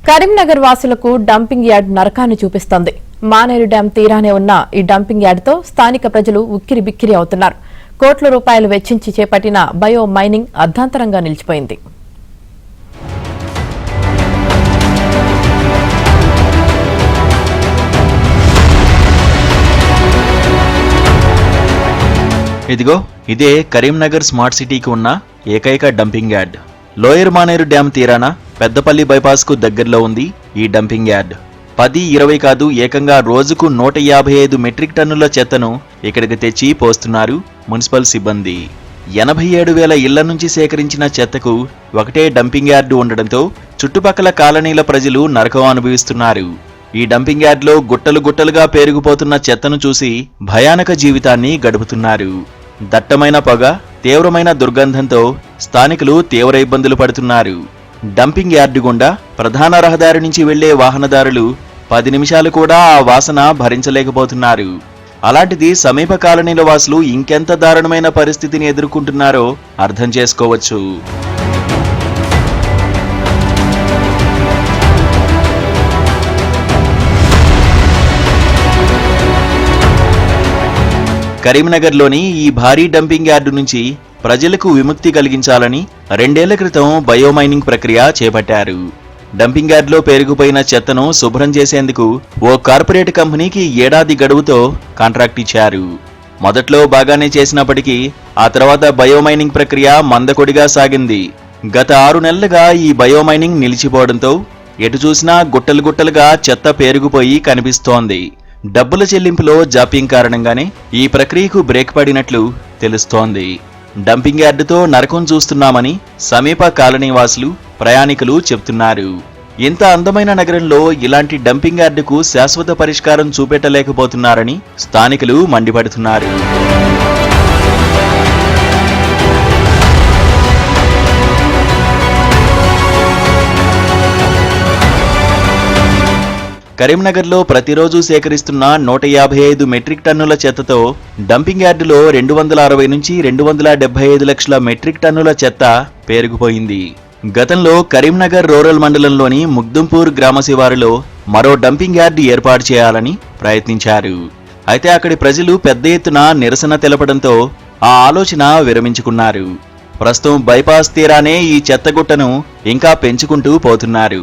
కరీంనగర్ వాసులకు dumping yard నరకాన్ని చూపిస్తోంది. మానేరు డ్యాం తీరానే ఉన్న ఈ డంపింగ్ యార్డ్తో స్థానిక ప్రజలు ఉక్కిరిబిక్కిరి అవుతున్నారు. కోట్ల రూపాయలు వెచ్చించి చేపట్టిన బయో మైనింగ్ అర్ధాంతరంగా నిలిచిపోయింది. ఇదిగో ఇదే కరీంనగర్ స్మార్ట్ సిటీకి ఉన్న ఏకైక dumping yard. Lower Maneru dam తీరాన పెద్దపల్లి బైపాస్ కు దగ్గరలో ఉంది ఈ డంపింగ్ యార్డ్. 10-20 కాదు, ఏకంగా రోజుకు 155 మెట్రిక్ టన్నుల చెత్తను ఇక్కడికి తెచ్చి పోస్తున్నారు మున్సిపల్ సిబ్బంది. 87,000 ఇళ్ల నుంచి సేకరించిన చెత్తకు ఒకటే డంపింగ్ యార్డు ఉండడంతో చుట్టుపక్కల కాలనీల ప్రజలు నరకం అనుభవిస్తున్నారు. ఈ డంపింగ్ యార్డ్లో గుట్టలు గుట్టలుగా పేరుకుపోతున్న చెత్తను చూసి భయానక జీవితాన్ని గడుపుతున్నారు. దట్టమైన పొగ, తీవ్రమైన దుర్గంధంతో స్థానికులు తీవ్ర ఇబ్బందులు పడుతున్నారు. డంపింగ్ యార్డు గుండా ప్రధాన రహదారి నుంచి వెళ్లే వాహనదారులు 10 నిమిషాలు కూడా ఆ వాసన భరించలేకపోతున్నారు. అలాంటిది సమీప కాలనీల వాసులు ఇంకెంత దారుణమైన పరిస్థితిని ఎదుర్కొంటున్నారో అర్థం చేసుకోవచ్చు. కరీంనగర్లోని ఈ భారీ డంపింగ్ యార్డు నుంచి ప్రజలకు విముక్తి కలిగించాలని 2 ఏళ్ల క్రితం బయోమైనింగ్ ప్రక్రియ చేపట్టారు. డంపింగ్ యార్డ్లో పేరుకుపోయిన చెత్తను శుభ్రం చేసేందుకు ఓ కార్పొరేట్ కంపెనీకి ఏడాది గడువుతో కాంట్రాక్ట్ ఇచ్చారు. మొదట్లో బాగానే చేసినప్పటికీ ఆ తర్వాత బయోమైనింగ్ ప్రక్రియ మందకొడిగా సాగింది. గత 6 నెలలుగా ఈ బయోమైనింగ్ నిలిచిపోవడంతో ఎటు చూసినా గుట్టలు గుట్టలుగా చెత్త పేరుకుపోయి కనిపిస్తోంది. డబ్బుల చెల్లింపులో జాప్యం కారణంగానే ఈ ప్రక్రియకు బ్రేక్ పడినట్లు తెలుస్తోంది. డంపింగ్ యార్డుతో నరకం చూస్తున్నామని సమీప కాలనీ వాసులు, ప్రయాణికులు చెబుతున్నారు. ఇంత అందమైన నగరంలో ఇలాంటి డంపింగ్ యార్డుకు శాశ్వత పరిష్కారం చూపెట్టలేకపోతున్నారని స్థానికులు మండిపడుతున్నారు. కరీంనగర్లో ప్రతిరోజు సేకరిస్తున్న 155 మెట్రిక్ టన్నుల చెత్తతో డంపింగ్ యార్డులో 260 నుంచి 275 లక్షల మెట్రిక్ టన్నుల చెత్త పేరుకుపోయింది. గతంలో కరీంనగర్ రూరల్ మండలంలోని ముగ్దుంపూర్ గ్రామ శివారులో మరో డంపింగ్ యార్డు ఏర్పాటు చేయాలని ప్రయత్నించారు. అయితే అక్కడి ప్రజలు పెద్ద ఎత్తున నిరసన తెలపడంతో ఆ ఆలోచన విరమించుకున్నారు. ప్రస్తుతం బైపాస్ తీరానే ఈ చెత్తగుట్టను ఇంకా పెంచుకుంటూ పోతున్నారు.